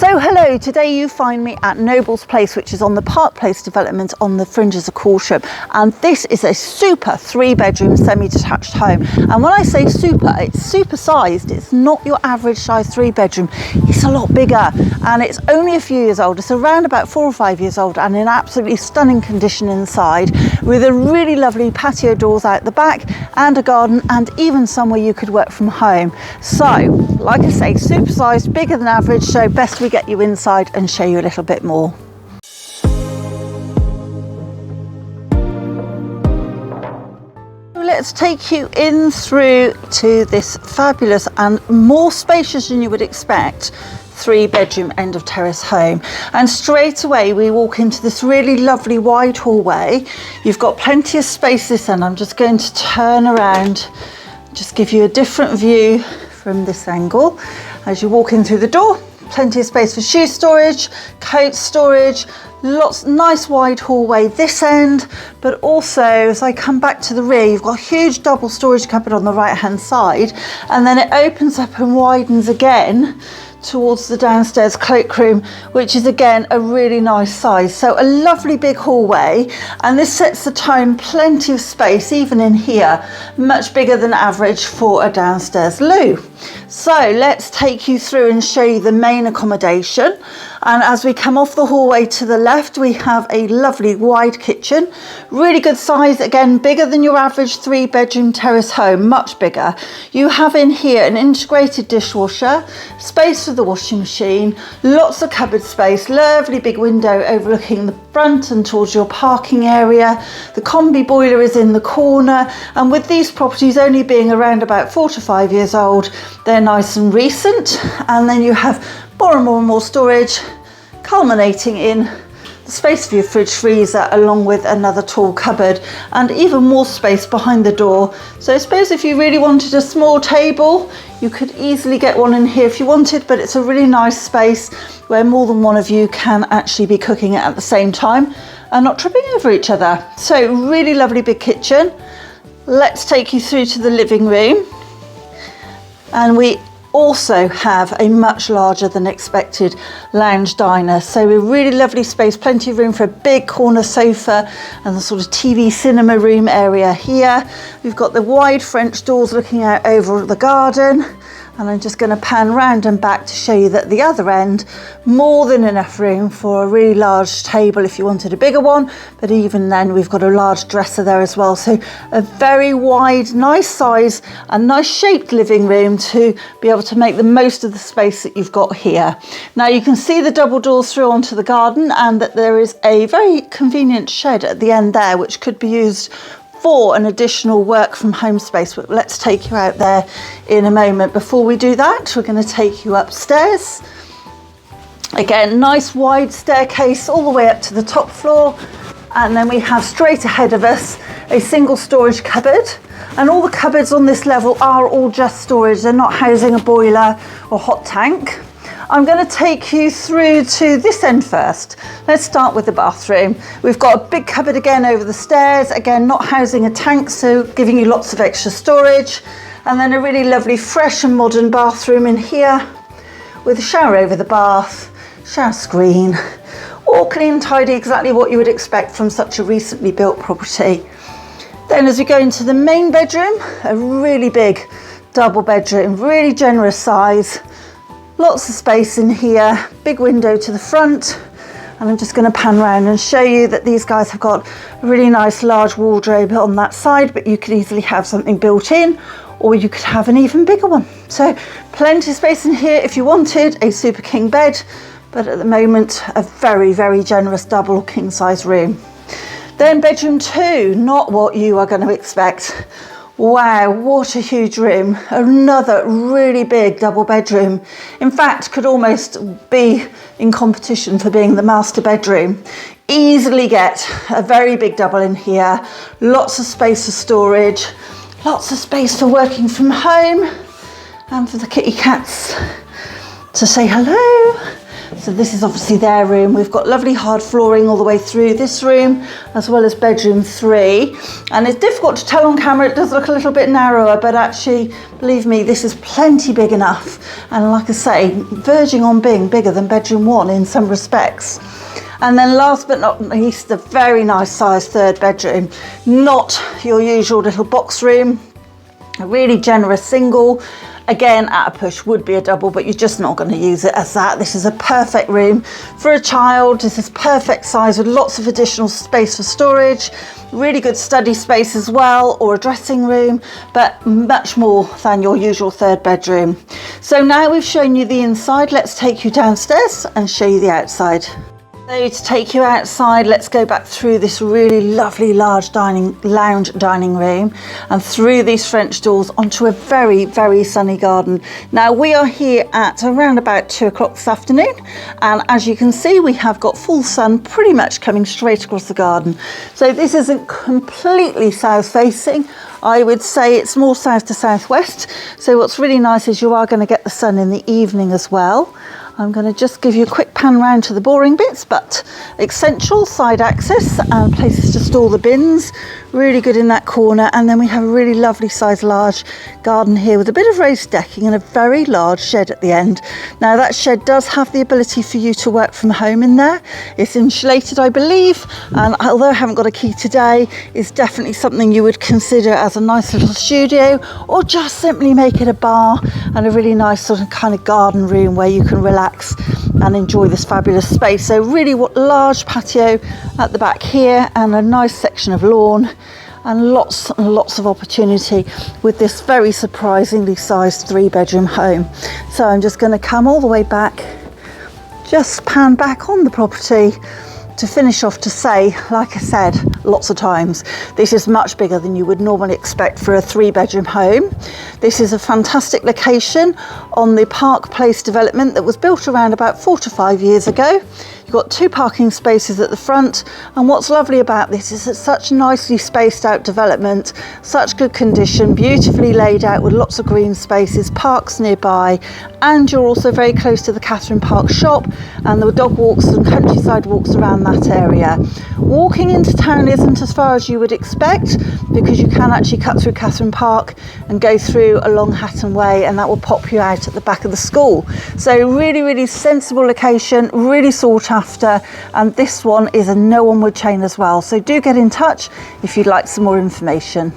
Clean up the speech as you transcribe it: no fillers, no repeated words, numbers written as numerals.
So hello, today you find me at Noble's Place, which is on the Park Place development on the fringes of Corsham, and this is a super 3-bedroom semi-detached home. And when I say super, it's super sized. It's not your average size 3-bedroom. It's a lot bigger, and it's only a few years old. It's around about 4 or 5 years old and in absolutely stunning condition inside, with a really lovely patio doors out the back and a garden, and even somewhere you could work from home. So like I say, super sized, bigger than average, so best we get you inside and show you a little bit more. Let's take you in through to this fabulous and more spacious than you would expect 3-bedroom end of terrace home. And straight away we walk into this really lovely wide hallway. You've got plenty of space this end. I'm just going to turn around, just give you a different view from this angle. As you walk in through the door, plenty of space for shoe storage, coat storage, lots, nice wide hallway this end, but also as I come back to the rear, you've got a huge double storage cupboard on the right hand side, and then it opens up and widens again towards the downstairs cloakroom, which is again a really nice size. So a lovely big hallway, and this sets the tone, plenty of space even in here, much bigger than average for a downstairs loo. So let's take you through and show you the main accommodation. And as we come off the hallway to the left, we have a lovely wide kitchen, really good size, again bigger than your average 3-bedroom terrace home, much bigger. You have in here an integrated dishwasher, space for the washing machine, lots of cupboard space, lovely big window overlooking the front and towards your parking area. The combi boiler is in the corner, and with these properties only being around about 4 to 5 years old, they're nice and recent. And then you have more and more storage, culminating in the space for your fridge freezer, along with another tall cupboard and even more space behind the door. So I suppose if you really wanted a small table, you could easily get one in here if you wanted, but it's a really nice space where more than one of you can actually be cooking it at the same time and not tripping over each other. So really lovely big kitchen. Let's take you through to the living room, and we also have a much larger than expected lounge diner. So a really lovely space, plenty of room for a big corner sofa and the sort of TV cinema room area here. We've got the wide French doors looking out over the garden, and I'm just going to pan round and back to show you that the other end, more than enough room for a really large table if you wanted a bigger one, but even then we've got a large dresser there as well. So a very wide, nice size and nice shaped living room to be able to make the most of the space that you've got here. Now you can see the double doors through onto the garden, and that there is a very convenient shed at the end there which could be used for an additional work from home space. But let's take you out there in a moment. Before we do that, we're going to take you upstairs. Again, nice wide staircase all the way up to the top floor, and then we have straight ahead of us a single storage cupboard, and all the cupboards on this level are all just storage. They're not housing a boiler or hot tank. I'm going to take you through to this end first. Let's start with the bathroom. We've got a big cupboard again over the stairs, again not housing a tank, so giving you lots of extra storage. And then a really lovely fresh and modern bathroom in here with a shower over the bath, shower screen, all clean, tidy, exactly what you would expect from such a recently built property. Then as we go into the main bedroom, a really big double bedroom, really generous size. Lots of space in here, big window to the front, and I'm just going to pan around and show you that these guys have got a really nice large wardrobe on that side, but you could easily have something built in, or you could have an even bigger one. So plenty of space in here if you wanted a super king bed, but at the moment a very generous double king size room. Then bedroom 2, not what you are going to expect. Wow, what a huge room. Another really big double bedroom. In fact, could almost be in competition for being the master bedroom. Easily get a very big double in here. Lots of space for storage. Lots of space for working from home. And for the kitty cats to say hello. So this is obviously their room. We've got lovely hard flooring all the way through this room, as well as bedroom 3. And it's difficult to tell on camera, it does look a little bit narrower, but actually, believe me, this is plenty big enough. And like I say, verging on being bigger than bedroom 1 in some respects. And then last but not least, a very nice sized 3rd bedroom. Not your usual little box room, a really generous single. Again, at a push would be a double, but you're just not going to use it as that. This is a perfect room for a child. This is perfect size with lots of additional space for storage, really good study space as well, or a dressing room, but much more than your usual 3rd bedroom. So now we've shown you the inside, let's take you downstairs and show you the outside. So to take you outside, let's go back through this really lovely large lounge dining room and through these French doors onto a very, very sunny garden. Now we are here at around about 2 o'clock this afternoon, and as you can see, we have got full sun pretty much coming straight across the garden. So this isn't completely south facing. I would say it's more south to southwest. So what's really nice is you are going to get the sun in the evening as well. I'm going to just give you a quick pan round to the boring bits, but essential side access and places to store the bins. Really good in that corner. And then we have a really lovely size large garden here with a bit of raised decking and a very large shed at the end. Now that shed does have the ability for you to work from home in there. It's insulated, I believe, and although I haven't got a key today, it's definitely something you would consider as a nice little studio, or just simply make it a bar and a really nice sort of kind of garden room where you can relax and enjoy this fabulous space. So really large patio at the back here and a nice section of lawn and lots of opportunity with this very surprisingly sized 3-bedroom home. So I'm just going to come all the way back, just pan back on the property to finish off to say, like I said lots of times, this is much bigger than you would normally expect for a 3-bedroom home. This is a fantastic location on the Park Place development that was built around about 4 to 5 years ago. You've got 2 parking spaces at the front, and what's lovely about this is it's such nicely spaced out development, such good condition, beautifully laid out with lots of green spaces, parks nearby, and you're also very close to the Catherine Park shop and the dog walks and countryside walks around that area. Walking into town isn't as far as you would expect, because you can actually cut through Catherine Park and go through along Hatton Way, and that will pop you out at the back of the school. So really sensible location, really sought after, and this one is a no onward chain as well. So do get in touch if you'd like some more information.